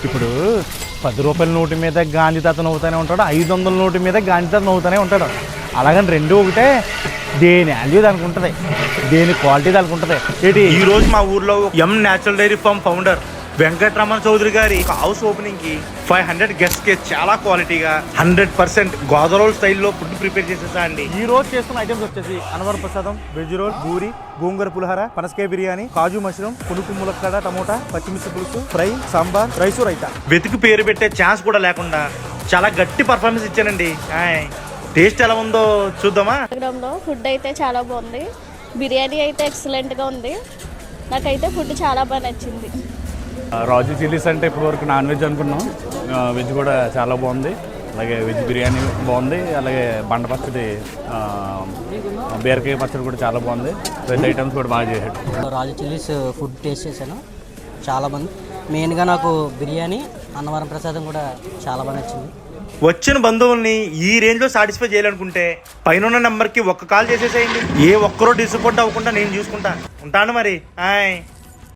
ఇప్పుడు 10 రూపాయల నోటు మీద గాంధీ తాత నవ్వుతూనే ఉంటాడు, 500 నోటు మీద గాంధీ తాత నవ్వుతూనే ఉంటాడు. అలాగని రెండు ఒకటే, దేని వాల్యూ దానికి ఉంటుంది, దేని క్వాలిటీ దానికి ఉంటుంది. ఏంటి ఈ రోజు మా ఊర్లో M natural dairy farm founder Venkataramana Chowdary గారి హౌస్ ఓపెనింగ్ కి 500 గెస్ట్ కి చాలా క్వాలిటీగా 100% గోదావరి స్టైల్లో ఫుడ్ ప్రిపేర్ చేసేసా అండి. ఈ రోజు చేస్తున్న ఐటమ్స్ వచ్చేసి అనవరం ప్రసాదం, వెజ్ రోల్, పూరి, గోంగూర పులిహోర, పనసకాయ బిర్యానీ, కాజు మష్రూమ్, పులుపు ములక్కడ, టమోటా, పచ్చిమిర్చి పులుసు, ఫ్రై, సాంబార్, రైసు, రైతా. వెతికి పేరు పెట్టే ఛాన్స్ కూడా లేకుండా చాలా గట్టి పర్ఫార్మెన్స్ ఇచ్చానండి. టేస్ట్ ఎలా ఉందో చూద్దామా. ఫుడ్ అయితే చాలా బాగుంది, బిర్యానీ అయితే ఎక్సలెంట్ గా ఉంది. నాకైతే ఫుడ్ చాలా బాగా నచ్చింది. రాజు చిల్లీస్ అంటే ఇప్పటివరకు నాన్ వెజ్ అనుకున్నాం, వెజ్ కూడా చాలా బాగుంది. అలాగే వెజ్ బిర్యానీ బాగుంది, అలాగే బండ పచ్చడి, బీరకాయ పచ్చడి కూడా చాలా బాగుంది. వెజ్ ఐటమ్స్ కూడా బాగా చేశాడు. రాజు చిల్లీస్ ఫుడ్ టేస్ట్ చేశాను, చాలా బాగుంది. మెయిన్గా నాకు బిర్యానీ, అన్నవరం ప్రసాదం కూడా చాలా బాగా నచ్చింది. వచ్చిన బంధువుల్ని ఈ రేంజ్ లో సాటిస్ఫై చేయాలనుకుంటే పైన నెంబర్కి ఒక్క కాల్ చేసేసేయండి. ఏ ఒక్కరో డిసప్పాయింట్ అవ్వకుండా నేను చూసుకుంటాను. ఉంటాను మరి.